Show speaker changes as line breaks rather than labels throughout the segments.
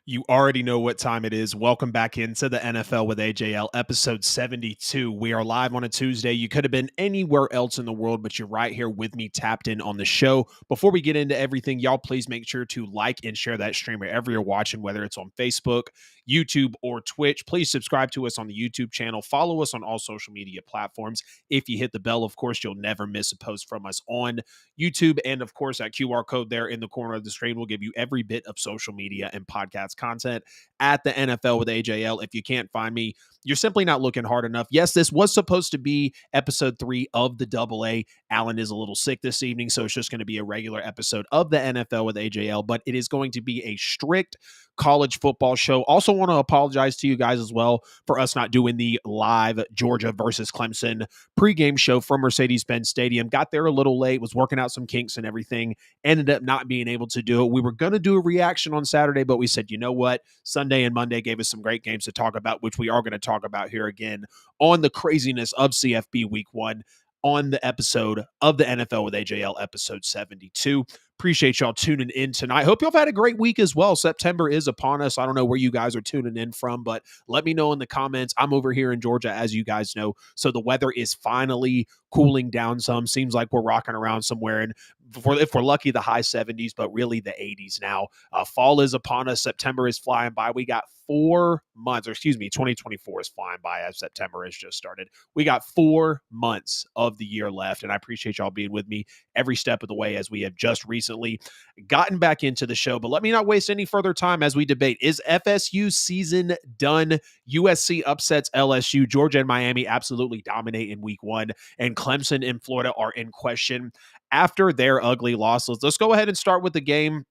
You already know what time it is. Welcome back into the NFL with AJL, episode 72. We are live on a Tuesday. You could have been anywhere else in the world, but you're right here with me, tapped in on the show. Before we get into everything, y'all please make sure to like and share that stream wherever you're watching, whether it's on Facebook, YouTube, or Twitch. Please subscribe to us on the YouTube channel. Follow us on all social media platforms. If you hit the bell, of course, you'll never miss a post from us on YouTube. And of course, that QR code there in the corner of the screen will give you every bit of social media and podcast content at the NFL with AJL. If you can't find me, you're simply not looking hard enough. Yes, this was supposed to be episode 3 of the AA. Alan is a little sick this evening, so it's just going to be a regular episode of the NFL with AJL, but it is going to be a strict college football show. Also want to apologize to you guys as well for us not doing the live Georgia versus Clemson pregame show from Mercedes-Benz Stadium. Got there a little late, was working out some kinks and everything, ended up not being able to do it. We were going to do a reaction on Saturday, but we said, you know what? Sunday and Monday gave us some great games to talk about, which we are going to talk about here again on the craziness of CFB Week 1 on the episode of the NFL with AJL, episode 72. Appreciate y'all tuning in tonight. Hope y'all have had a great week as well. September is upon us. I don't know where you guys are tuning in from, but let me know in the comments. I'm over here in Georgia, as you guys know, so the weather is finally cooling down some. Seems like we're rocking around somewhere, and if we're lucky, the high 70s, but really the 80s now. Fall is upon us. September is flying by. We got 4 months, or excuse me, 2024 is flying by as September has just started. We got 4 months of the year left, and I appreciate y'all being with me every step of the way as we have just recently gotten back into the show. But let me not waste any further time as we debate. Is FSU season done? USC upsets LSU. Georgia and Miami absolutely dominate in week 1, and Clemson and Florida are in question after their ugly losses. Let's go ahead and start with the game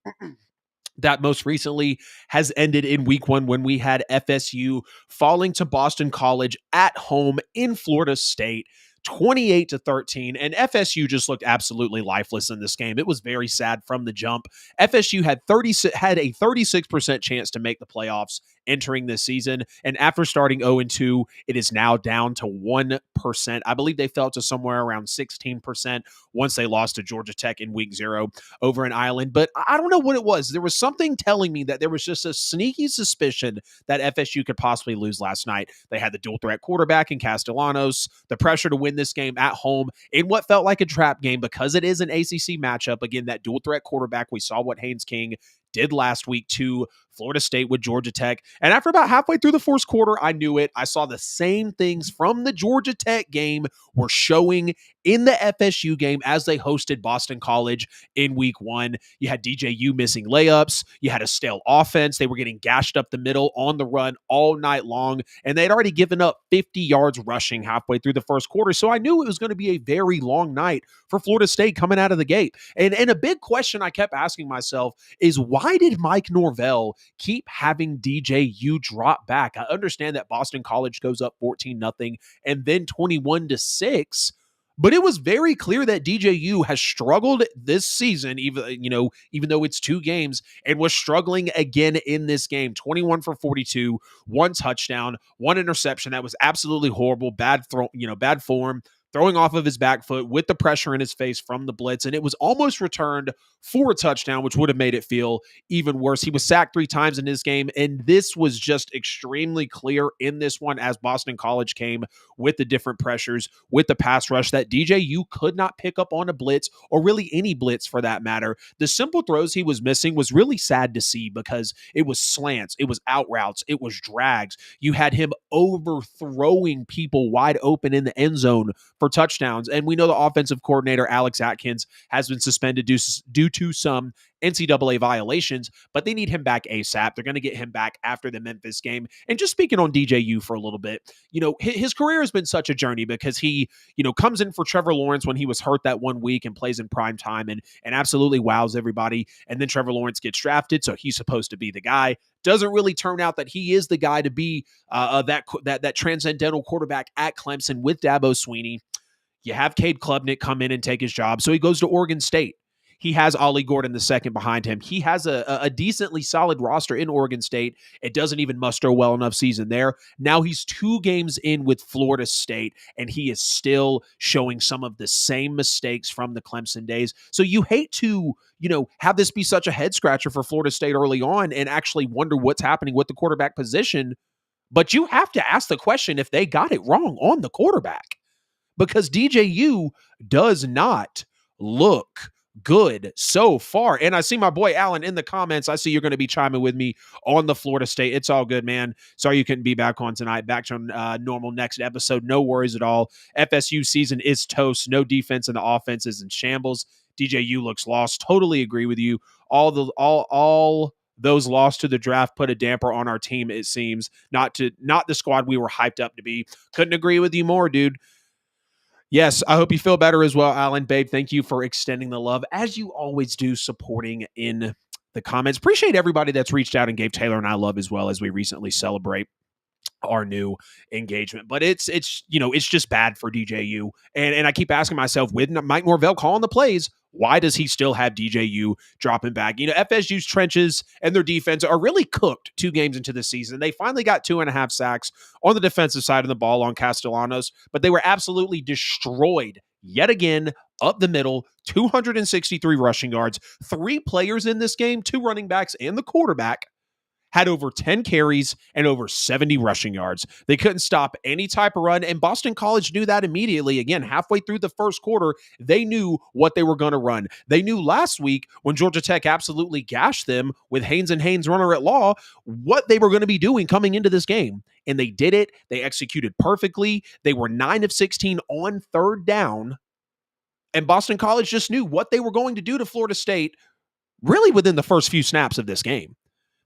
that most recently has ended in week 1 when we had FSU falling to Boston College at home in Florida State, 28-13, and FSU just looked absolutely lifeless in this game. It was very sad from the jump. FSU had a 36% chance to make the playoffs entering this season, and after starting 0-2, it is now down to 1%. I believe they fell to somewhere around 16% once they lost to Georgia Tech in week 0 over an island, but I don't know what it was. There was something telling me that there was just a sneaky suspicion that FSU could possibly lose last night. They had the dual threat quarterback in Castellanos, the pressure to win this game at home in what felt like a trap game because it is an ACC matchup. Again, that dual threat quarterback, we saw what Haynes King did last week to Florida State with Georgia Tech. And after about halfway through the first quarter, I knew it. I saw the same things from the Georgia Tech game were showing in the FSU game as they hosted Boston College in week 1. You had DJU missing layups. You had a stale offense. They were getting gashed up the middle on the run all night long, and they'd already given up 50 yards rushing halfway through the first quarter. So I knew it was going to be a very long night for Florida State coming out of the gate. And a big question I kept asking myself is, why did Mike Norvell keep having DJU drop back? I understand that Boston College goes up 14-0 and then 21-6. But it was very clear that DJU has struggled this season, even though it's 2 games, and was struggling again in this game. 21 for 42, 1 touchdown, 1 interception. That was absolutely horrible. Bad form. Throwing off of his back foot with the pressure in his face from the blitz, and it was almost returned for a touchdown, which would have made it feel even worse. He was sacked 3 times in this game, and this was just extremely clear in this one as Boston College came with the different pressures, with the pass rush, that DJU could not pick up on a blitz, or really any blitz for that matter. The simple throws he was missing was really sad to see because it was slants, it was out routes, it was drags. You had him overthrowing people wide open in the end zone for touchdowns. And we know the offensive coordinator, Alex Atkins, has been suspended due to some NCAA violations, but they need him back ASAP. They're going to get him back after the Memphis game. And just speaking on DJU for a little bit, his career has been such a journey because he, comes in for Trevor Lawrence when he was hurt that 1 week and plays in prime time and absolutely wows everybody. And then Trevor Lawrence gets drafted, so he's supposed to be the guy. Doesn't really turn out that he is the guy to be that transcendental quarterback at Clemson with Dabo Swinney. You have Cade Klubnik come in and take his job, so he goes to Oregon State. He has Ollie Gordon the second behind him. He has a decently solid roster in Oregon State. It doesn't even muster a well enough season there. Now he's 2 games in with Florida State, and he is still showing some of the same mistakes from the Clemson days. So you hate to, have this be such a head scratcher for Florida State early on and actually wonder what's happening with the quarterback position. But you have to ask the question if they got it wrong on the quarterback, because DJU does not look good so far. And I see my boy Alan in the comments. I see you're going to be chiming with me on the Florida State. It's all good, man. Sorry you couldn't be back on tonight. Back to normal next episode. No worries at all. FSU season is toast. No defense, and the offense is in shambles. DJU looks lost. Totally agree with you. All those lost to the draft put a damper on our team, it seems. Not the squad we were hyped up to be. Couldn't agree with you more, dude. Yes, I hope you feel better as well, Alan. Babe, thank you for extending the love, as you always do, supporting in the comments. Appreciate everybody that's reached out and gave Taylor and I love as well, as we recently celebrate our new engagement. But it's just bad for DJU. And I keep asking myself, with Mike Norvell calling the plays, why does he still have DJU dropping back? FSU's trenches and their defense are really cooked 2 games into the season. They finally got 2.5 sacks on the defensive side of the ball on Castellanos, but they were absolutely destroyed yet again up the middle. 263 rushing yards. 3 players in this game, 2 running backs and the quarterback, had over 10 carries and over 70 rushing yards. They couldn't stop any type of run, and Boston College knew that immediately. Again, halfway through the first quarter, they knew what they were going to run. They knew last week when Georgia Tech absolutely gashed them with Haynes and Haynes runner at law, what they were going to be doing coming into this game. And they did it. They executed perfectly. They were 9 of 16 on third down, and Boston College just knew what they were going to do to Florida State really within the first few snaps of this game.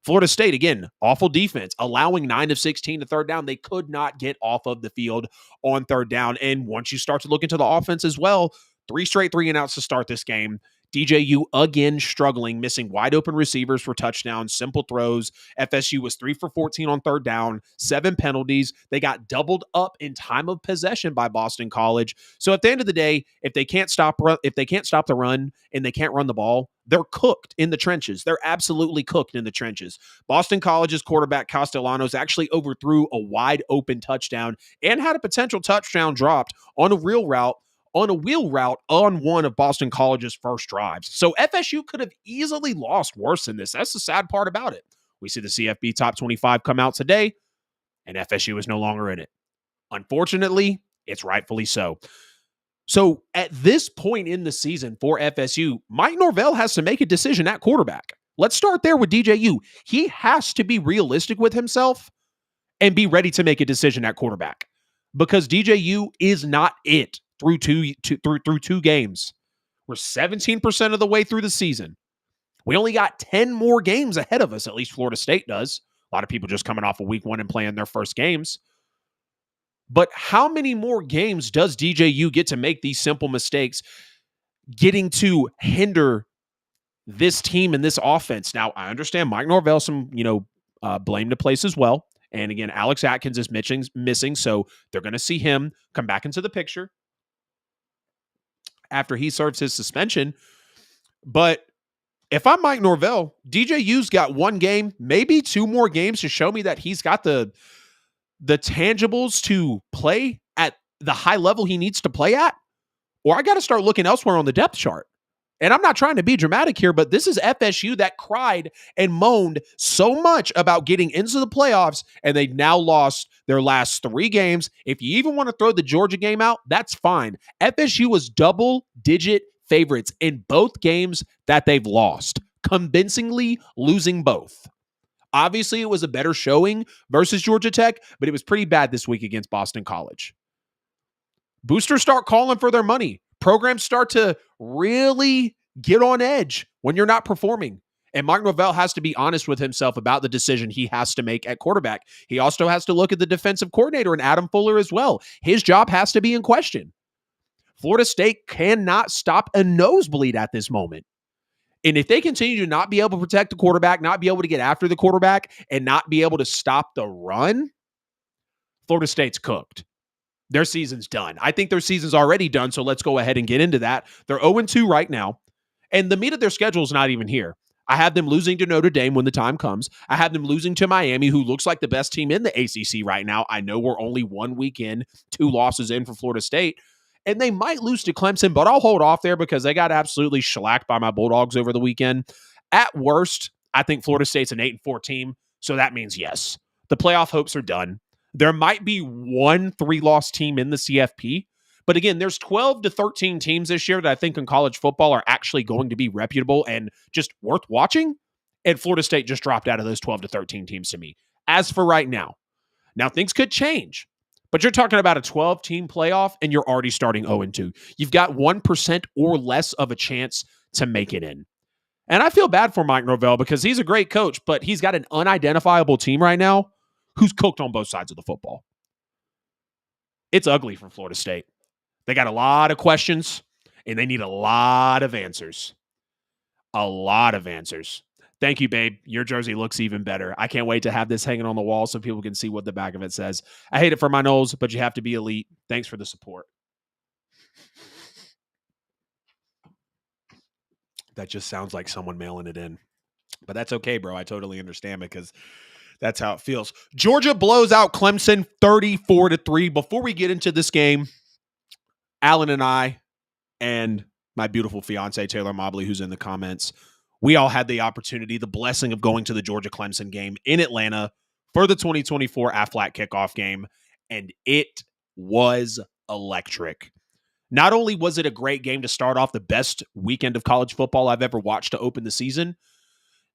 Florida State, again, awful defense, allowing 9 of 16 to third down. They could not get off of the field on third down. And once you start to look into the offense as well, 3 straight 3-and-outs to start this game. DJU again struggling, missing wide open receivers for touchdowns, simple throws. FSU was 3 for 14 on third down, 7 penalties. They got doubled up in time of possession by Boston College. So at the end of the day, if they can't stop the run and they can't run the ball, they're cooked in the trenches. They're absolutely cooked in the trenches. Boston College's quarterback Castellanos actually overthrew a wide open touchdown and had a potential touchdown dropped on a wheel route on one of Boston College's first drives. So FSU could have easily lost worse than this. That's the sad part about it. We see the CFB top 25 come out today, and FSU is no longer in it. Unfortunately, it's rightfully so. So at this point in the season for FSU, Mike Norvell has to make a decision at quarterback. Let's start there with DJU. He has to be realistic with himself and be ready to make a decision at quarterback, because DJU is not it through two games. We're 17% of the way through the season. We only got 10 more games ahead of us, at least Florida State does. A lot of people just coming off of week 1 and playing their first games. But how many more games does DJU get to make these simple mistakes, getting to hinder this team and this offense? Now, I understand Mike Norvell some, blame to place as well. And again, Alex Atkins is missing, so they're going to see him come back into the picture after he serves his suspension. But if I'm Mike Norvell, DJU's got 1 game, maybe 2 more games to show me that he's got the tangibles to play at the high level he needs to play at, or I got to start looking elsewhere on the depth chart. And I'm not trying to be dramatic here, but this is FSU that cried and moaned so much about getting into the playoffs, and they now lost their last 3 games. If you even want to throw the Georgia game out, that's fine. FSU was double-digit favorites in both games that they've lost, convincingly losing both. Obviously, it was a better showing versus Georgia Tech, but it was pretty bad this week against Boston College. Boosters start calling for their money. Programs start to really get on edge when you're not performing. And Mike Norvell has to be honest with himself about the decision he has to make at quarterback. He also has to look at the defensive coordinator and Adam Fuller as well. His job has to be in question. Florida State cannot stop a nosebleed at this moment. And if they continue to not be able to protect the quarterback, not be able to get after the quarterback, and not be able to stop the run, Florida State's cooked. Their season's done. I think their season's already done, so let's go ahead and get into that. They're 0-2 right now. And the meat of their schedule is not even here. I have them losing to Notre Dame when the time comes. I have them losing to Miami, who looks like the best team in the ACC right now. I know we're only 1 week in, 2 losses in for Florida State. And they might lose to Clemson, but I'll hold off there because they got absolutely shellacked by my Bulldogs over the weekend. At worst, I think Florida State's an 8-4 team, so that means yes. The playoff hopes are done. There might be one 3-loss team in the CFP, but again, there's 12 to 13 teams this year that I think in college football are actually going to be reputable and just worth watching. And Florida State just dropped out of those 12 to 13 teams to me. As for right now, things could change, but you're talking about a 12-team playoff and you're already starting 0-2. You've got 1% or less of a chance to make it in. And I feel bad for Mike Norvell because he's a great coach, but he's got an unidentifiable team right now who's cooked on both sides of the football. It's ugly for Florida State. They got a lot of questions, and they need a lot of answers. A lot of answers. Thank you, babe. Your jersey looks even better. I can't wait to have this hanging on the wall so people can see what the back of it says. I hate it for my Noles, but you have to be elite. Thanks for the support. That just sounds like someone mailing it in. But that's okay, bro. I totally understand because that's how it feels. Georgia blows out Clemson 34-3. Before we get into this game, Alan and I and my beautiful fiance, Taylor Mobley, who's in the comments, we all had the opportunity, the blessing of going to the Georgia-Clemson game in Atlanta for the 2024 Aflac kickoff game, and it was electric. Not only was it a great game to start off the best weekend of college football I've ever watched to open the season,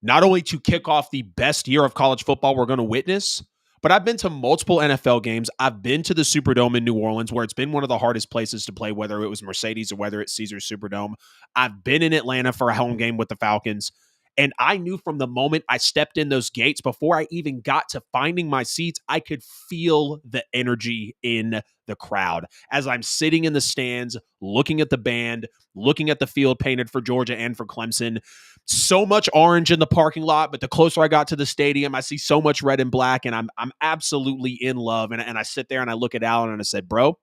not only to kick off the best year of college football we're going to witness, but I've been to multiple NFL games. I've been to the Superdome in New Orleans, where it's been one of the hardest places to play, whether it was Mercedes or whether it's Caesars Superdome. I've been in Atlanta for a home game with the Falcons. And I knew from the moment I stepped in those gates, before I even got to finding my seats, I could feel the energy in the crowd. As I'm sitting in the stands, looking at the band, looking at the field painted for Georgia and for Clemson, so much orange in the parking lot, but the closer I got to the stadium, I see so much red and black, and I'm absolutely in love. And I sit there and I look at Alan and I said, bro,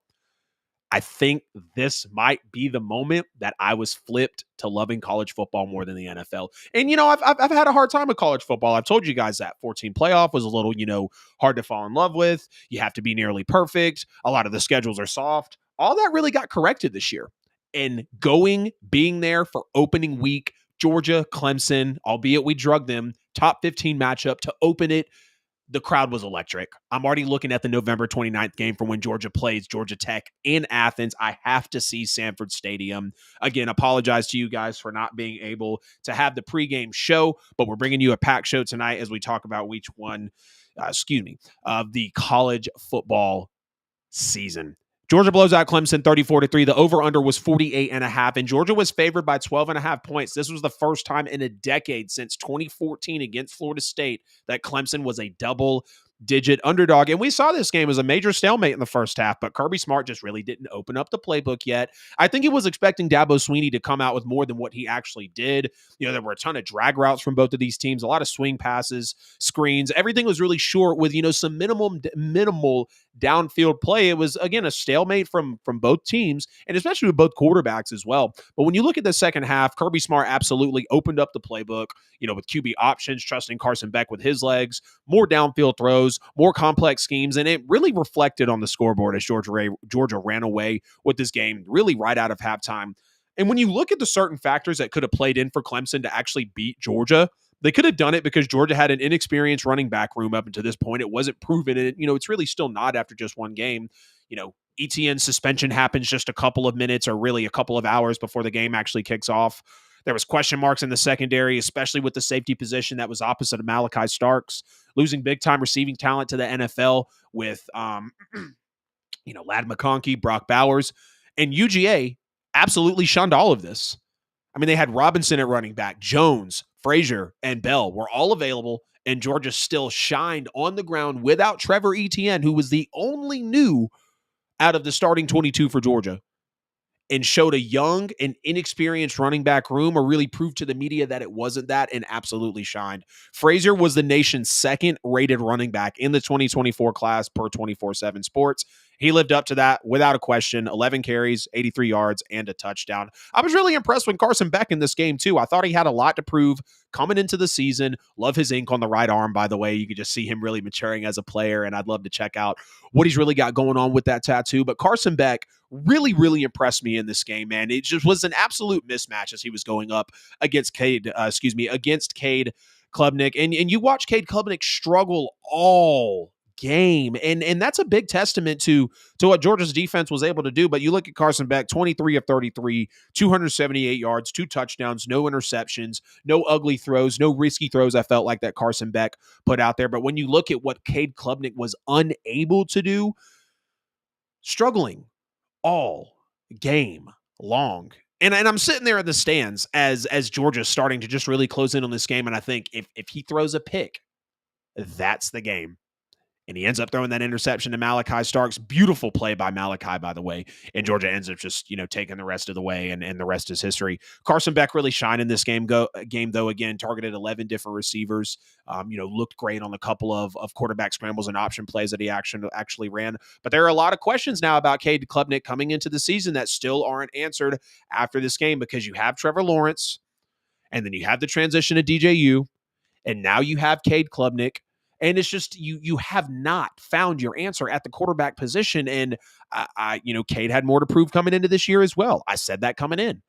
I think this might be the moment that I was flipped to loving college football more than the NFL. And, I've had a hard time with college football. I've told you guys that 14 playoff was a little, hard to fall in love with. You have to be nearly perfect. A lot of the schedules are soft. All that really got corrected this year. And being there for opening week, Georgia, Clemson, albeit we drugged them, top 15 matchup to open it. The crowd was electric. I'm already looking at the November 29th game for when Georgia plays Georgia Tech in Athens. I have to see Sanford Stadium. Again, apologize to you guys for not being able to have the pregame show, but we're bringing you a packed show tonight as we talk about week one, of the college football season. Georgia blows out Clemson 34-3. The over-under was 48.5, and Georgia was favored by 12.5 points. This was the first time in a decade since 2014 against Florida State that Clemson was a double-digit underdog. And we saw this game as a major stalemate in the first half, but Kirby Smart just really didn't open up the playbook yet. I think he was expecting Dabo Swinney to come out with more than what he actually did. There were a ton of drag routes from both of these teams, a lot of swing passes, screens. Everything was really short with, some minimal downfield play. It was, again, a stalemate from both teams, and especially with both quarterbacks as well. But when you look at the second half, Kirby Smart absolutely opened up the playbook, with QB options, trusting Carson Beck with his legs, more downfield throws, more complex schemes, and it really reflected on the scoreboard as Georgia ran away with this game really right out of halftime. And when you look at the certain factors that could have played in for Clemson to actually beat Georgia, they could have done it because Georgia had an inexperienced running back room up until this point. It wasn't proven. And, it's really still not after just one game. ETN's suspension happens just a couple of minutes or really a couple of hours before the game actually kicks off. There was question marks in the secondary, especially with the safety position that was opposite of Malachi Starks, losing big-time receiving talent to the NFL with, Lad McConkey, Brock Bowers. And UGA absolutely shunned all of this. I mean, they had Robinson at running back, Jones, Frazier, and Bell were all available, and Georgia still shined on the ground without Trevor Etienne, who was the only new out of the starting 22 for Georgia. and showed a young and inexperienced running back room, or really proved to the media that it wasn't that, and absolutely shined. Frazier was the nation's second rated running back in the 2024 class per 24/7 Sports. He lived up to that without a question. 11 carries, 83 yards, and a touchdown. I was really impressed with Carson Beck in this game, too. I thought he had a lot to prove coming into the season. Love his ink on the right arm, by the way. You could just see him really maturing as a player, and I'd love to check out what he's really got going on with that tattoo. But Carson Beck really, really impressed me in this game, man. It just was an absolute mismatch as he was going up against against Cade Klubnik. And you watch Cade Klubnik struggle all game. And that's a big testament to what Georgia's defense was able to do. But you look at Carson Beck, 23 of 33, 278 yards, 2 touchdowns, no interceptions, no ugly throws, no risky throws. I felt like that Carson Beck put out there. But when you look at what Cade Klubnik was unable to do, struggling all game long. And I'm sitting there in the stands as Georgia's starting to just really close in on this game. And I think if he throws a pick, that's the game. And he ends up throwing that interception to Malachi Starks. Beautiful play by Malachi, by the way. And Georgia ends up just, taking the rest of the way, and the rest is history. Carson Beck really shined in this game, though, again, targeted 11 different receivers, looked great on a couple of quarterback scrambles and option plays that he actually ran. But there are a lot of questions now about Cade Klubnik coming into the season that still aren't answered after this game, because you have Trevor Lawrence, and then you have the transition to DJU, and now you have Cade Klubnik. And it's just you have not found your answer at the quarterback position. And Cade had more to prove coming into this year as well. I said that coming in.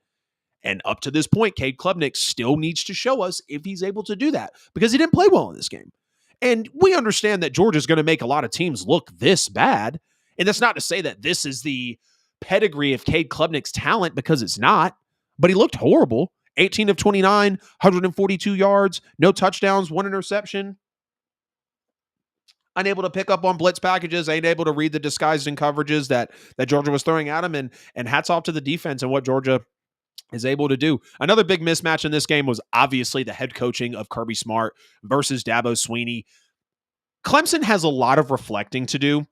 And up to this point, Cade Klubnik still needs to show us if he's able to do that, because he didn't play well in this game. And we understand that Georgia's going to make a lot of teams look this bad. And that's not to say that this is the pedigree of Cade Klubnik's talent, because it's not. But he looked horrible. 18 of 29, 142 yards, no touchdowns, 1 interception. Unable to pick up on blitz packages, ain't able to read the disguised in coverages that Georgia was throwing at him, and hats off to the defense and what Georgia is able to do. Another big mismatch in this game was obviously the head coaching of Kirby Smart versus Dabo Swinney. Clemson has a lot of reflecting to do,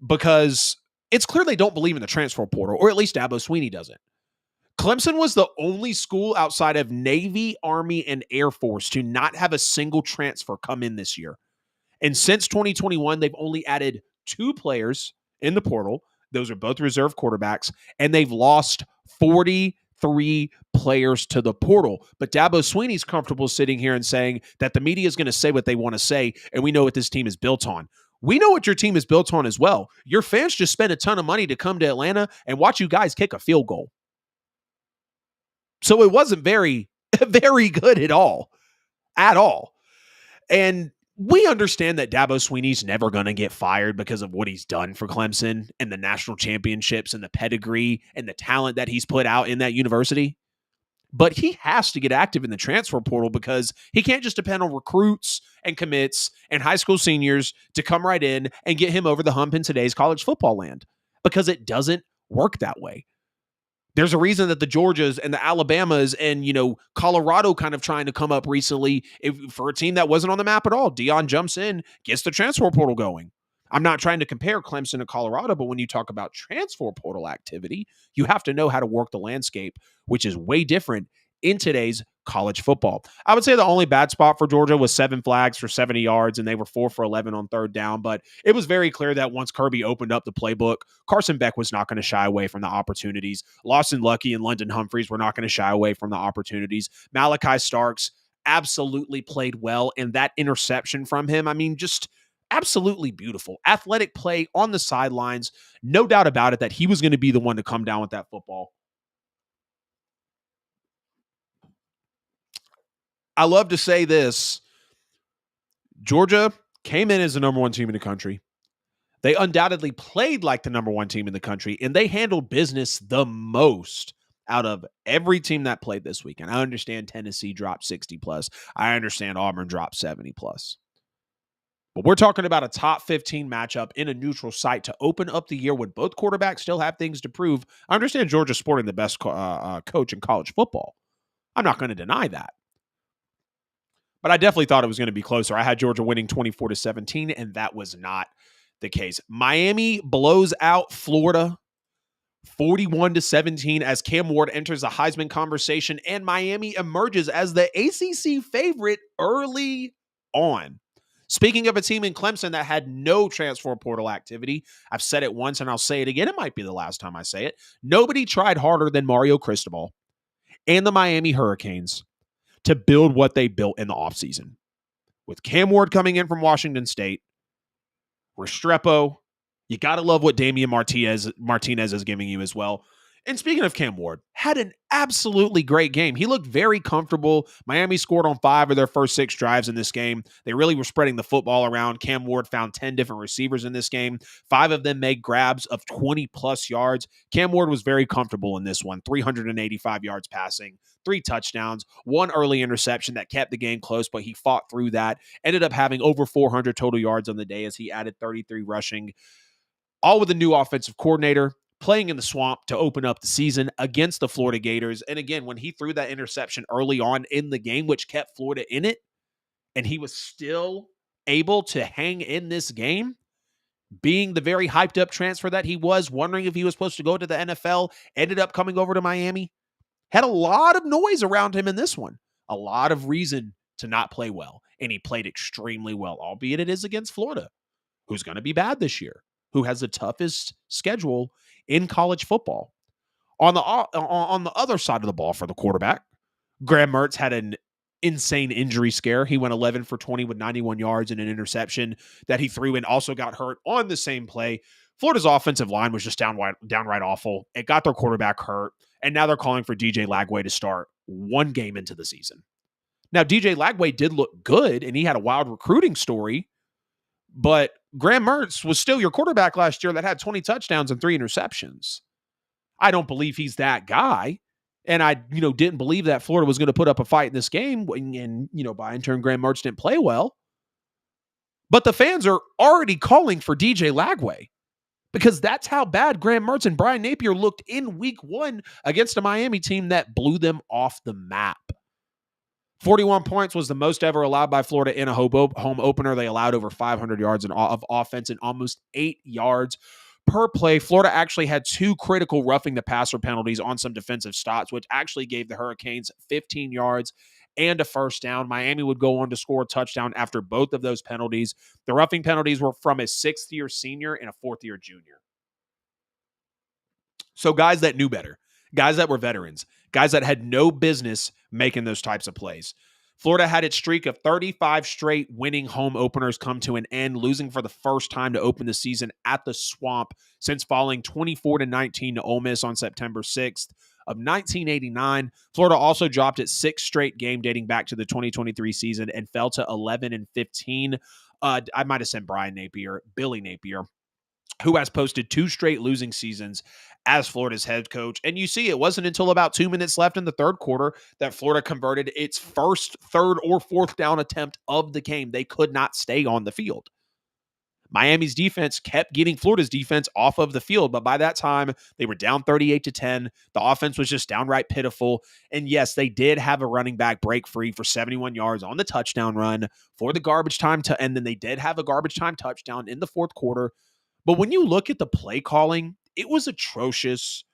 because it's clear they don't believe in the transfer portal, or at least Dabo Swinney doesn't. Clemson was the only school outside of Navy, Army, and Air Force to not have a single transfer come in this year. And since 2021, they've only added 2 players in the portal. Those are both reserve quarterbacks, and they've lost 43 players to the portal. But Dabo Swinney's comfortable sitting here and saying that the media is going to say what they want to say, and we know what this team is built on. We know what your team is built on as well. Your fans just spent a ton of money to come to Atlanta and watch you guys kick a field goal. So it wasn't very, very good at all. And we understand that Dabo Swinney's never going to get fired because of what he's done for Clemson and the national championships and the pedigree and the talent that he's put out in that university. But he has to get active in the transfer portal, because he can't just depend on recruits and commits and high school seniors to come right in and get him over the hump in today's college football land, because it doesn't work that way. There's a reason that the Georgias and the Alabamas and, Colorado kind of trying to come up recently for a team that wasn't on the map at all. Deion jumps in, gets the transfer portal going. I'm not trying to compare Clemson to Colorado, but when you talk about transfer portal activity, you have to know how to work the landscape, which is way different in today's college football. I would say the only bad spot for Georgia was 7 flags for 70 yards, and they were 4 for 11 on third down. But it was very clear that once Kirby opened up the playbook, Carson Beck was not going to shy away from the opportunities. Lawson Lucky and London Humphreys were not going to shy away from the opportunities. Malachi Starks absolutely played well, and that interception from him, just absolutely beautiful. Athletic play on the sidelines. No doubt about it that he was going to be the one to come down with that football. I love to say this. Georgia came in as the number 1 team in the country. They undoubtedly played like the number 1 team in the country, and they handled business the most out of every team that played this weekend. I understand Tennessee dropped 60+. I understand Auburn dropped 70+. But we're talking about a top 15 matchup in a neutral site to open up the year when both quarterbacks still have things to prove. I understand Georgia's sporting the best coach in college football. I'm not going to deny that. But I definitely thought it was going to be closer. I had Georgia winning 24-17, and that was not the case. Miami blows out Florida 41-17 as Cam Ward enters the Heisman conversation and Miami emerges as the ACC favorite early on. Speaking of a team in Clemson that had no transfer portal activity, I've said it once and I'll say it again. It might be the last time I say it. Nobody tried harder than Mario Cristobal and the Miami Hurricanes to build what they built in the offseason. With Cam Ward coming in from Washington State, Restrepo, you got to love what Damian Martinez is giving you as well. And speaking of Cam Ward, had an absolutely great game. He looked very comfortable. Miami scored on 5 of their first 6 drives in this game. They really were spreading the football around. Cam Ward found 10 different receivers in this game. 5 of them made grabs of 20-plus yards. Cam Ward was very comfortable in this one. 385 yards passing, 3 touchdowns, 1 early interception that kept the game close, but he fought through that. Ended up having over 400 total yards on the day as he added 33 rushing. All with a new offensive coordinator, playing in the swamp to open up the season against the Florida Gators. And again, when he threw that interception early on in the game, which kept Florida in it, and he was still able to hang in this game, being the very hyped up transfer that he was, wondering if he was supposed to go to the NFL, ended up coming over to Miami, had a lot of noise around him in this one, a lot of reason to not play well. And he played extremely well, albeit it is against Florida, who's going to be bad this year, who has the toughest schedule in college football. On the other side of the ball for the quarterback, Graham Mertz had an insane injury scare. He went 11 for 20 with 91 yards and an interception that he threw and also got hurt on the same play. Florida's offensive line was just downright awful. It got their quarterback hurt, and now they're calling for DJ Lagway to start 1 game into the season. Now, DJ Lagway did look good, and he had a wild recruiting story, but Graham Mertz was still your quarterback last year that had 20 touchdowns and 3 interceptions. I don't believe he's that guy. And I, didn't believe that Florida was going to put up a fight in this game. And, by in turn, Graham Mertz didn't play well. But the fans are already calling for DJ Lagway because that's how bad Graham Mertz and Brian Napier looked in week 1 against a Miami team that blew them off the map. 41 points was the most ever allowed by Florida in a home opener. They allowed over 500 yards of offense and almost 8 yards per play. Florida actually had 2 critical roughing the passer penalties on some defensive stops, which actually gave the Hurricanes 15 yards and a first down. Miami would go on to score a touchdown after both of those penalties. The roughing penalties were from a 6th-year senior and a 4th-year junior. So guys that knew better, guys that were veterans, guys that had no business making those types of plays. Florida had its streak of 35 straight winning home openers come to an end, losing for the first time to open the season at the Swamp since falling 24-19 to Ole Miss on September 6th of 1989. Florida also dropped its 6th straight game dating back to the 2023 season and fell to 11-15. I might have said Billy Napier, who has posted 2 straight losing seasons as Florida's head coach. And you see, it wasn't until about 2 minutes left in the third quarter that Florida converted its first, third, or fourth down attempt of the game. They could not stay on the field. Miami's defense kept getting Florida's defense off of the field, but by that time, they were down 38-10. The offense was just downright pitiful. And yes, they did have a running back break free for 71 yards on the touchdown run for the garbage time, and then they did have a garbage time touchdown in the fourth quarter. But when you look at the play calling, it was atrocious.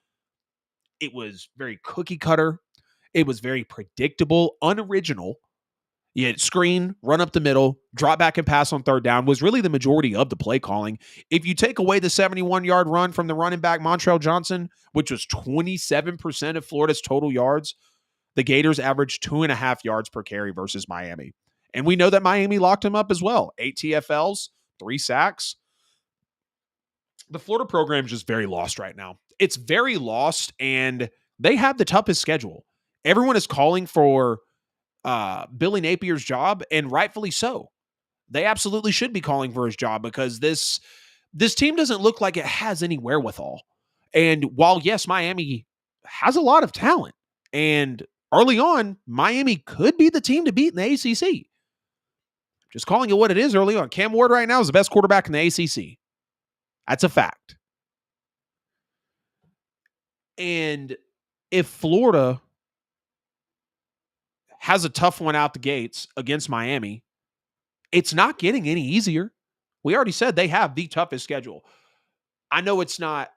It was very cookie cutter. It was very predictable, unoriginal. You had screen, run up the middle, drop back and pass on third down was really the majority of the play calling. If you take away the 71-yard run from the running back Montrell Johnson, which was 27% of Florida's total yards, the Gators averaged 2.5 yards per carry versus Miami. And we know that Miami locked him up as well. 8 TFLs, 3 sacks. The Florida program is just very lost right now. It's very lost, and they have the toughest schedule. Everyone is calling for Billy Napier's job, and rightfully so. They absolutely should be calling for his job because this team doesn't look like it has any wherewithal. And while, yes, Miami has a lot of talent, and early on, Miami could be the team to beat in the ACC. Just calling it what it is early on. Cam Ward right now is the best quarterback in the ACC. That's a fact. And if Florida has a tough one out the gates against Miami, it's not getting any easier. We already said they have the toughest schedule. I know it's not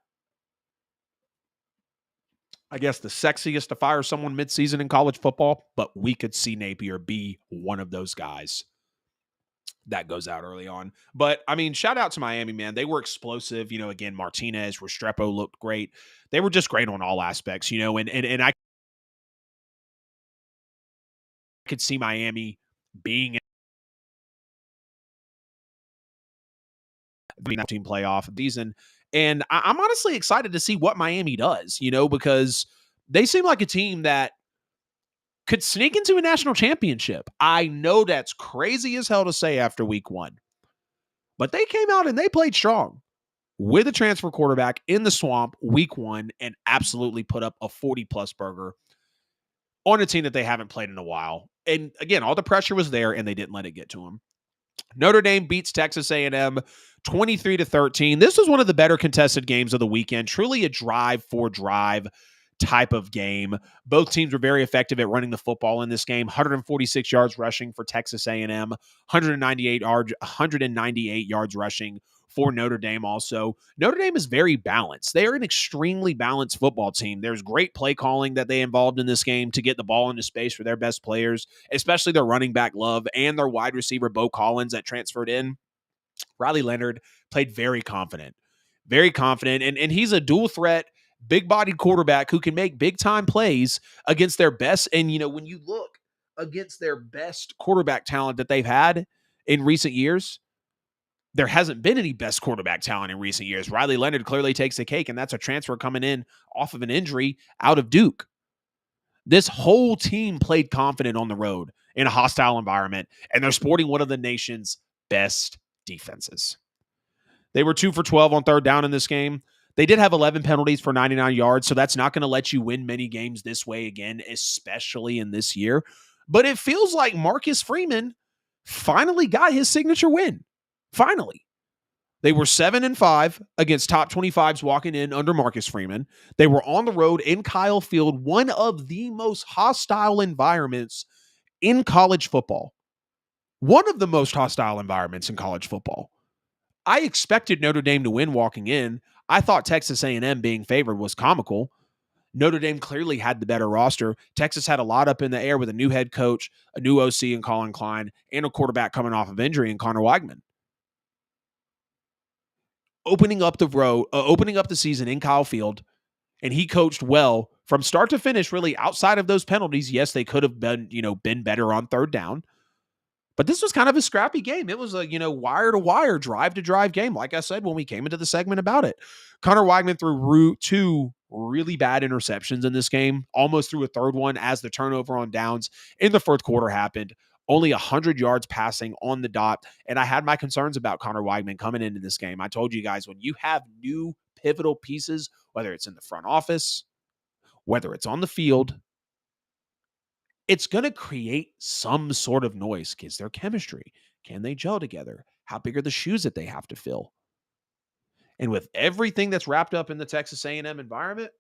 I guess, the sexiest to fire someone midseason in college football, but we could see Napier be one of those guys that goes out early on. But I mean, shout out to Miami, man. They were explosive. Again, Martinez, Restrepo looked great. They were just great on all aspects, and I could see Miami being in the team playoff season. And I'm honestly excited to see what Miami does, because they seem like a team that could sneak into a national championship. I know that's crazy as hell to say after week one, but they came out and they played strong with a transfer quarterback in the swamp week one and absolutely put up a 40-plus burger on a team that they haven't played in a while. And again, all the pressure was there and they didn't let it get to them. Notre Dame beats Texas A&M 23-13. This was one of the better contested games of the weekend. Truly a drive for drive type of game. Both teams were very effective at running the football in this game. 146 yards rushing for Texas A&M, 198 yards rushing for Notre Dame also. Notre Dame is very balanced. They are an extremely balanced football team. There's great play calling that they involved in this game to get the ball into space for their best players, especially their running back Love and their wide receiver Bo Collins that transferred in. Riley Leonard played very confident, and he's a dual threat, big-bodied quarterback who can make big-time plays against their best. And, when you look against their best quarterback talent that they've had in recent years, there hasn't been any best quarterback talent in recent years. Riley Leonard clearly takes the cake, and that's a transfer coming in off of an injury out of Duke. This whole team played confident on the road in a hostile environment, and they're sporting one of the nation's best defenses. They were 2 for 12 on third down in this game. They did have 11 penalties for 99 yards, so that's not going to let you win many games this way again, especially in this year. But it feels like Marcus Freeman finally got his signature win. Finally. They were 7-5 against top 25s walking in under Marcus Freeman. They were on the road in Kyle Field, one of the most hostile environments in college football. One of the most hostile environments in college football. I expected Notre Dame to win walking in. I thought Texas A&M being favored was comical. Notre Dame clearly had the better roster. Texas had a lot up in the air with a new head coach, a new OC in Colin Klein, and a quarterback coming off of injury in Connor Weigman. Opening up the season in Kyle Field, and he coached well from start to finish, really outside of those penalties. Yes, they could have been better on third down. But this was kind of a scrappy game. It was a, wire-to-wire, drive-to-drive game, like I said when we came into the segment about it. Connor Weigman threw 2 really bad interceptions in this game, almost threw a third one as the turnover on downs in the fourth quarter happened. Only 100 yards passing on the dot, and I had my concerns about Connor Weigman coming into this game. I told you guys, when you have new pivotal pieces, whether it's in the front office, whether it's on the field, it's going to create some sort of noise. Is there chemistry? Can they gel together? How big are the shoes that they have to fill? And with everything that's wrapped up in the Texas A&M environment,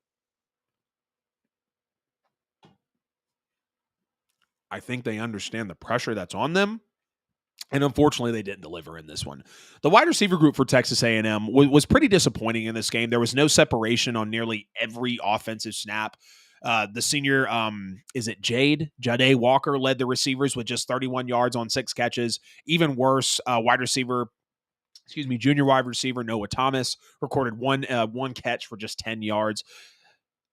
I think they understand the pressure that's on them. And unfortunately, they didn't deliver in this one. The wide receiver group for Texas A&M was pretty disappointing in this game. There was no separation on nearly every offensive snap. The senior, is it Jade Walker led the receivers with just 31 yards on 6 catches. Even worse, junior wide receiver Noah Thomas recorded one catch for just 10 yards.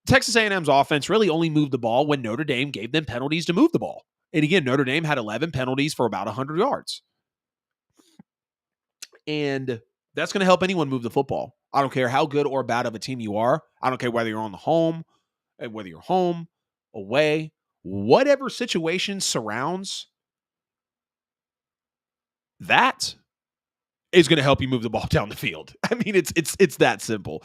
Texas A&M's offense really only moved the ball when Notre Dame gave them penalties to move the ball. And again, Notre Dame had 11 penalties for about 100 yards. And that's going to help anyone move the football. I don't care how good or bad of a team you are. I don't care whether you're home, away, whatever situation surrounds that is going to help you move the ball down the field. I mean, it's that simple.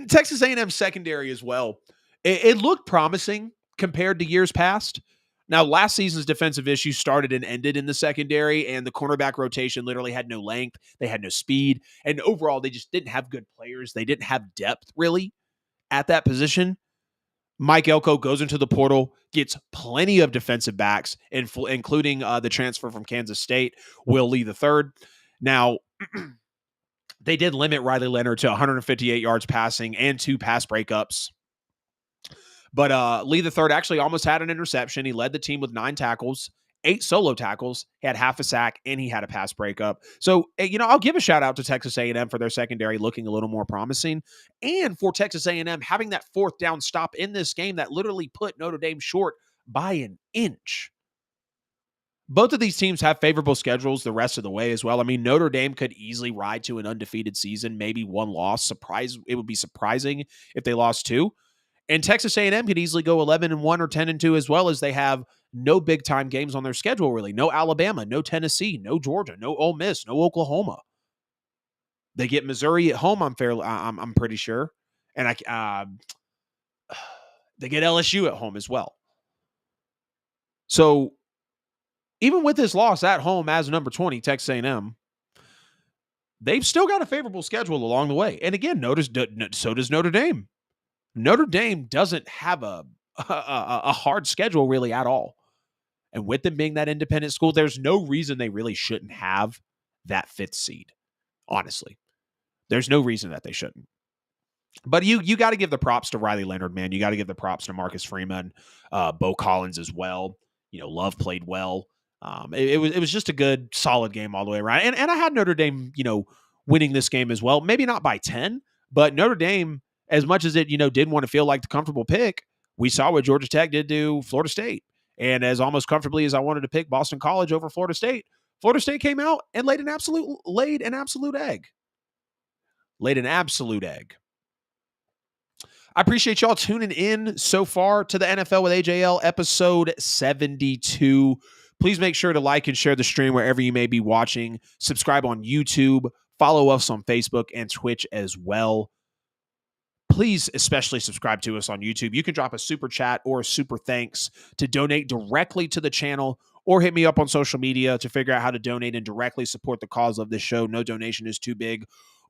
Texas A&M secondary as well. It looked promising compared to years past. Now, last season's defensive issues started and ended in the secondary, and the cornerback rotation literally had no length. They had no speed. And overall, they just didn't have good players. They didn't have depth, really, at that position. Mike Elko goes into the portal, gets plenty of defensive backs, including the transfer from Kansas State, Will Lee III. Now, they did limit Riley Leonard to 158 yards passing and 2 pass breakups. But Lee the third actually almost had an interception. He led the team with 9 tackles, 8 solo tackles. He had half a sack, and he had a pass breakup. So, I'll give a shout out to Texas A&M for their secondary looking a little more promising, and for Texas A&M having that 4th down stop in this game that literally put Notre Dame short by an inch. Both of these teams have favorable schedules the rest of the way as well. I mean, Notre Dame could easily ride to an undefeated season, maybe 1 loss. It would be surprising if they lost 2. And Texas A&M could easily go 11-1 or 10-2 as well, as they have no big time games on their schedule, really. No Alabama, no Tennessee, no Georgia, no Ole Miss, no Oklahoma. They get Missouri at home, I'm pretty sure. And they get LSU at home as well. So even with this loss at home as number 20, Texas A&M, they've still got a favorable schedule along the way. And again, so does Notre Dame. Notre Dame doesn't have a hard schedule really at all. And with them being that independent school, there's no reason they really shouldn't have that 5th seed. Honestly, there's no reason that they shouldn't. But you got to give the props to Riley Leonard, man. You got to give the props to Marcus Freeman, Bo Collins as well. Love played well. It was just a good, solid game all the way around. And I had Notre Dame, winning this game as well. Maybe not by 10, but Notre Dame, as much as it, didn't want to feel like the comfortable pick, we saw what Georgia Tech did to Florida State. And as almost comfortably as I wanted to pick Boston College over Florida State came out and laid an absolute egg. Laid an absolute egg. I appreciate y'all tuning in so far to the NFL with AJL episode 72. Please make sure to like and share the stream wherever you may be watching. Subscribe on YouTube. Follow us on Facebook and Twitch as well. Please especially subscribe to us on YouTube. You can drop a super chat or a super thanks to donate directly to the channel, or hit me up on social media to figure out how to donate and directly support the cause of this show. No donation is too big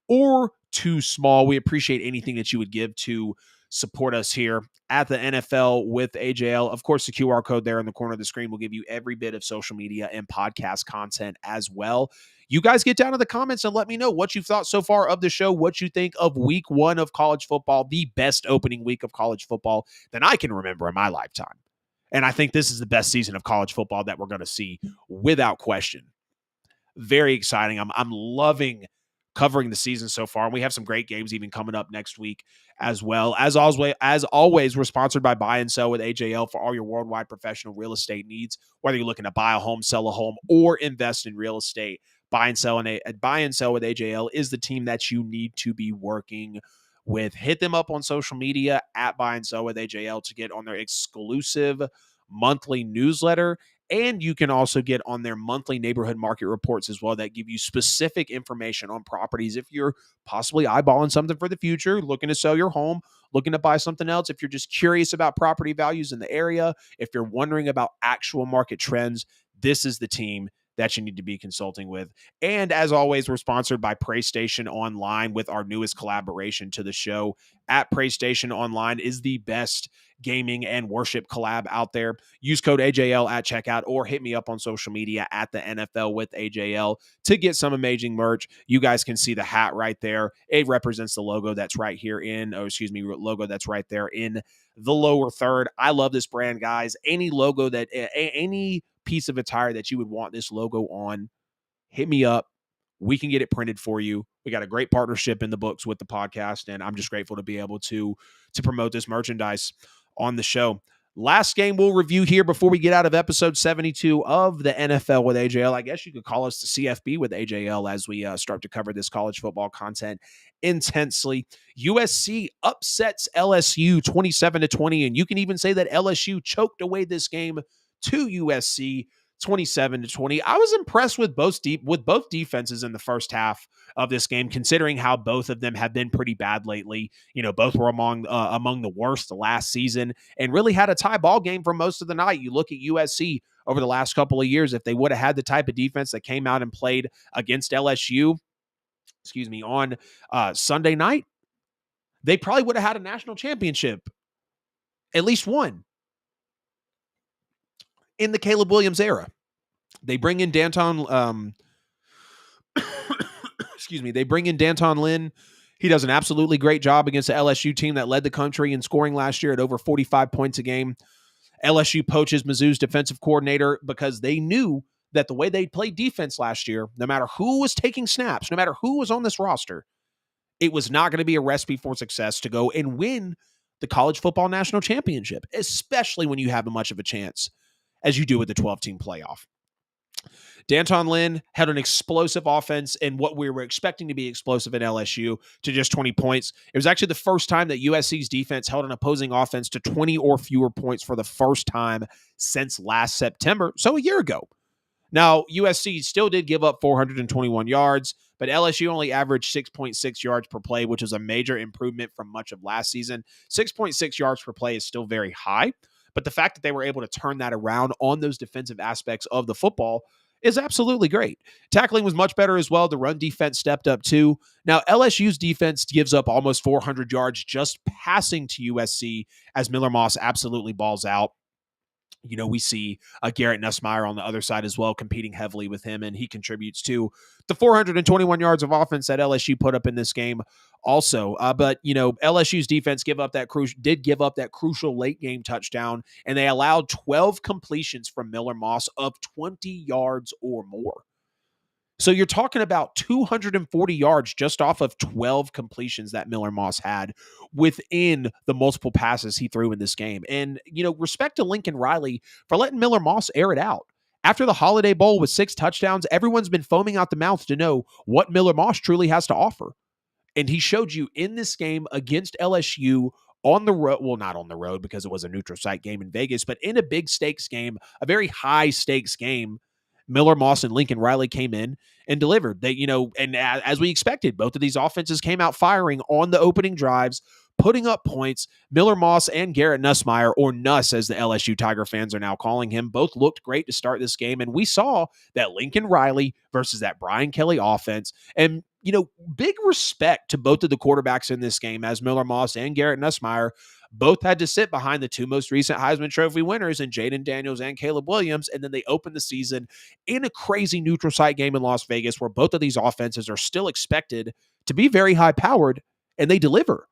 or too small. We appreciate anything that you would give to support us here at the NFL with AJL. Of course, the QR code there in the corner of the screen will give you every bit of social media and podcast content as well. You guys get down in the comments and let me know what you've thought so far of the show, what you think of week 1 of college football, the best opening week of college football than I can remember in my lifetime. And I think this is the best season of college football that we're going to see without question. Very exciting. I'm loving covering the season so far. And we have some great games even coming up next week as well. As always, we're sponsored by Buy and Sell with AJL for all your worldwide professional real estate needs. Whether you're looking to buy a home, sell a home, or invest in real estate, Buy and Sell with AJL is the team that you need to be working with. Hit them up on social media at Buy and Sell with AJL to get on their exclusive monthly newsletter. And you can also get on their monthly neighborhood market reports as well that give you specific information on properties. If you're possibly eyeballing something for the future, looking to sell your home, looking to buy something else, if you're just curious about property values in the area, if you're wondering about actual market trends, this is the team that you need to be consulting with. And as always, we're sponsored by PrayStation Online with our newest collaboration to the show. At PrayStation Online is the best gaming and worship collab out there. Use code AJL at checkout or hit me up on social media at the NFL with AJL to get some amazing merch. You guys can see the hat right there. It represents the logo that's right here logo that's right there in the lower third. I love this brand, guys. Any piece of attire that you would want this logo on, hit me up. We can get it printed for you. We got a great partnership in the books with the podcast, and I'm just grateful to be able to promote this merchandise on the show. Last game we'll review here before we get out of episode 72 of the NFL with AJL. I guess you could call us the CFB with AJL as we start to cover this college football content intensely. USC upsets LSU 27-20, and you can even say that LSU choked away this game to USC 27-20. I was impressed with both defenses in the first half of this game, considering how both of them have been pretty bad lately. Both were among the worst last season and really had a tie ball game for most of the night. You look at USC over the last couple of years, if they would have had the type of defense that came out and played against LSU, on Sunday night, they probably would have had a national championship, at least one, in the Caleb Williams era. They bring in Danton Lynn. He does an absolutely great job against the LSU team that led the country in scoring last year at over 45 points a game. LSU poaches Mizzou's defensive coordinator because they knew that the way they played defense last year, no matter who was taking snaps, no matter who was on this roster, it was not going to be a recipe for success to go and win the college football national championship, especially when you have as much of a chance as you do with the 12-team playoff. D'Anton Lynn had an explosive offense and what we were expecting to be explosive at LSU to just 20 points. It was actually the first time that USC's defense held an opposing offense to 20 or fewer points for the first time since last September, so a year ago. Now, USC still did give up 421 yards, but LSU only averaged 6.6 yards per play, which is a major improvement from much of last season. 6.6 yards per play is still very high, but the fact that they were able to turn that around on those defensive aspects of the football is absolutely great. Tackling was much better as well. The run defense stepped up too. Now, LSU's defense gives up almost 400 yards just passing to USC as Miller Moss absolutely balls out. You know, we see Garrett Nussmeier on the other side as well, competing heavily with him, and he contributes to the 421 yards of offense that LSU put up in this game also. But, you know, LSU's defense did give up that crucial late game touchdown, and they allowed 12 completions from Miller Moss of 20 yards or more. So you're talking about 240 yards just off of 12 completions that Miller Moss had within the multiple passes he threw in this game. And, you know, respect to Lincoln Riley for letting Miller Moss air it out. After the Holiday Bowl with 6 touchdowns, everyone's been foaming out the mouth to know what Miller Moss truly has to offer. And he showed you in this game against LSU on the road, well, not on the road because it was a neutral site game in Vegas, but in a big stakes game, a very high stakes game, Miller Moss and Lincoln Riley came in and delivered. They, you know, and as we expected, both of these offenses came out firing on the opening drives, putting up points. Miller Moss and Garrett Nussmeier, or Nuss as the LSU Tiger fans are now calling him, both looked great to start this game. And we saw that Lincoln Riley versus that Brian Kelly offense. And, you know, big respect to both of the quarterbacks in this game, as Miller Moss and Garrett Nussmeier both had to sit behind the 2 most recent Heisman Trophy winners in Jaden Daniels and Caleb Williams. And then they opened the season in a crazy neutral site game in Las Vegas where both of these offenses are still expected to be very high powered, and they deliver.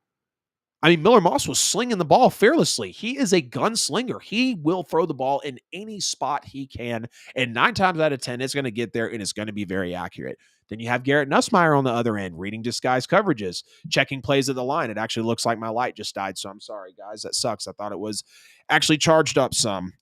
I mean, Miller Moss was slinging the ball fearlessly. He is a gunslinger. He will throw the ball in any spot he can, and 9 times out of 10, it's going to get there, and it's going to be very accurate. Then you have Garrett Nussmeier on the other end, reading disguised coverages, checking plays at the line. It actually looks like my light just died, so I'm sorry, guys. That sucks. I thought it was actually charged up some.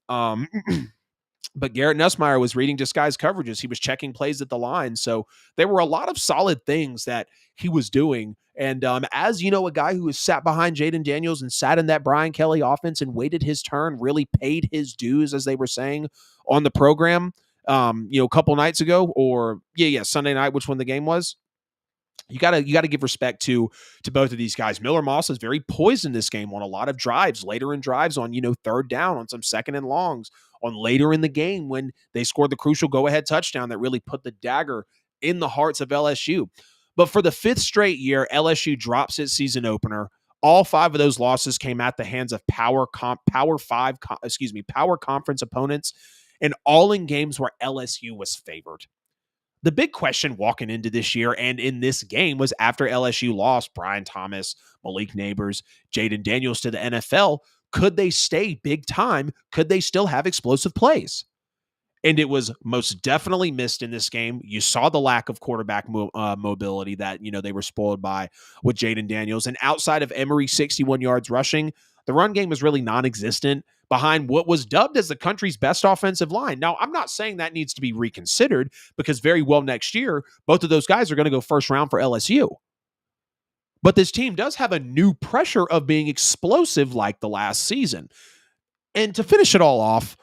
But Garrett Nussmeier was reading disguised coverages. He was checking plays at the line. So there were a lot of solid things that he was doing. And as you know, a guy who has sat behind Jaden Daniels and sat in that Brian Kelly offense and waited his turn, really paid his dues, as they were saying on the program, you know, a couple nights ago, or Sunday night, which one the game was. You gotta give respect to both of these guys. Miller Moss is very poised in this game on a lot of drives, later in drives on, you know, third down, on some second and longs, on later in the game when they scored the crucial go-ahead touchdown that really put the dagger in the hearts of LSU. But for the 5th straight year, LSU drops its season opener. All 5 of those losses came at the hands of power conference opponents, and all in games where LSU was favored. The big question walking into this year and in this game was, after LSU lost Brian Thomas, Malik Neighbors, Jaden Daniels to the NFL, could they stay big time? Could they still have explosive plays? And it was most definitely missed in this game. You saw the lack of quarterback mobility that, you know, they were spoiled by with Jaden Daniels. And outside of Emory's 61 yards rushing, the run game was really non-existent behind what was dubbed as the country's best offensive line. Now, I'm not saying that needs to be reconsidered, because very well next year, both of those guys are going to go first round for LSU. But this team does have a new pressure of being explosive like the last season. And to finish it all off,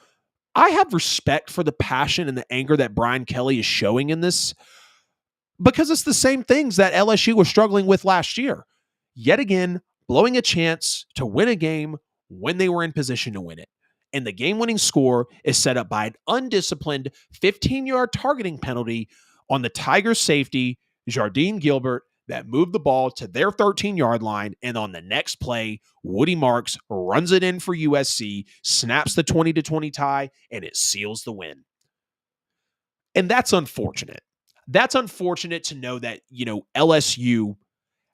I have respect for the passion and the anger that Brian Kelly is showing in this, because it's the same things that LSU was struggling with last year. Yet again, blowing a chance to win a game when they were in position to win it. And the game-winning score is set up by an undisciplined 15-yard targeting penalty on the Tigers safety, Jardine Gilbert, that moved the ball to their 13-yard line. And on the next play, Woody Marks runs it in for USC, snaps the 20-20 tie, and it seals the win. And that's unfortunate. That's unfortunate to know that, you know, LSU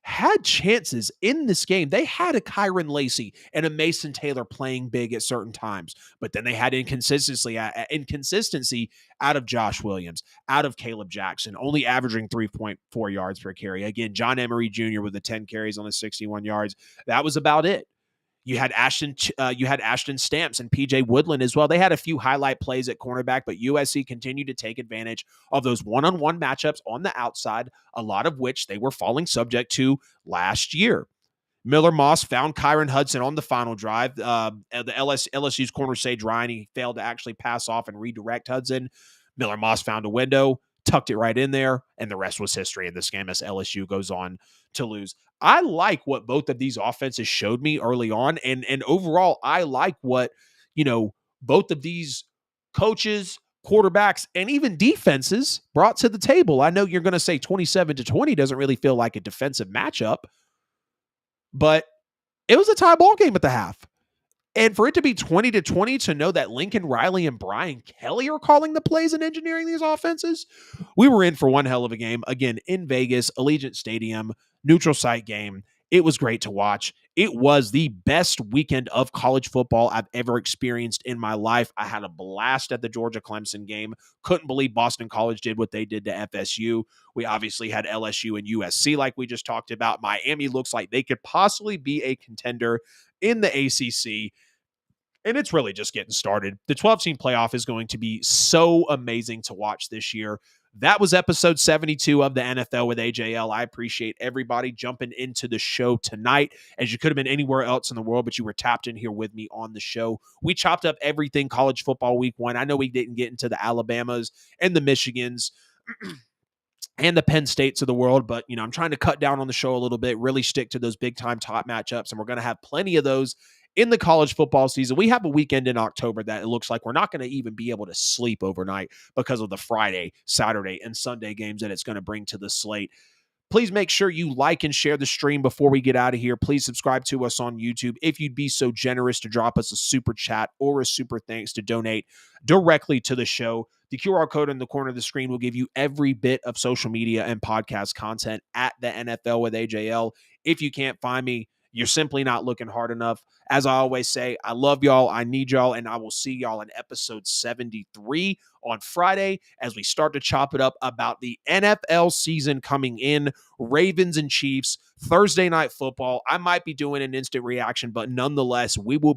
had chances in this game. They had a Kyron Lacey and a Mason Taylor playing big at certain times, but then they had inconsistency out of Josh Williams, out of Caleb Jackson, only averaging 3.4 yards per carry. Again, John Emery Jr. with the 10 carries on the 61 yards. That was about it. You had Ashton Stamps and PJ Woodland as well. They had a few highlight plays at cornerback, but USC continued to take advantage of those one-on-one matchups on the outside, a lot of which they were falling subject to last year. Miller Moss found Kyron Hudson on the final drive. LSU's corner Sage Ryan, he failed to actually pass off and redirect Hudson. Miller Moss found a window, tucked it right in there, and the rest was history in this game as LSU goes on to lose. I like what both of these offenses showed me early on, and overall, I like what, both of these coaches, quarterbacks, and even defenses brought to the table. I know you're going to say 27-20 doesn't really feel like a defensive matchup, but it was a tie ball game at the half. And for it to be 20-20, to know that Lincoln Riley and Brian Kelly are calling the plays and engineering these offenses, we were in for one hell of a game. Again, in Vegas, Allegiant Stadium, neutral site game. It was great to watch. It was the best weekend of college football I've ever experienced in my life. I had a blast at the Georgia-Clemson game. Couldn't believe Boston College did what they did to FSU. We obviously had LSU and USC like we just talked about. Miami looks like they could possibly be a contender in the ACC. And it's really just getting started. The 12-team playoff is going to be so amazing to watch this year. That was episode 72 of the NFL with AJL. I appreciate everybody jumping into the show tonight, as you could have been anywhere else in the world, but you were tapped in here with me on the show. We chopped up everything college football week one. I know we didn't get into the Alabamas and the Michigans and the Penn States of the world, but I'm trying to cut down on the show a little bit, really stick to those big time top matchups, and we're going to have plenty of those in the college football season. We have a weekend in October that it looks like we're not going to even be able to sleep overnight because of the Friday, Saturday, and Sunday games that it's going to bring to the slate. Please make sure you like and share the stream before we get out of here. Please subscribe to us on YouTube. If you'd be so generous to drop us a super chat or a super thanks to donate directly to the show, the QR code in the corner of the screen will give you every bit of social media and podcast content at the NFL with AJL. If you can't find me, you're simply not looking hard enough. As I always say, I love y'all, I need y'all, and I will see y'all in episode 73 on Friday as we start to chop it up about the NFL season coming in, Ravens and Chiefs, Thursday Night Football. I might be doing an instant reaction, but nonetheless, we will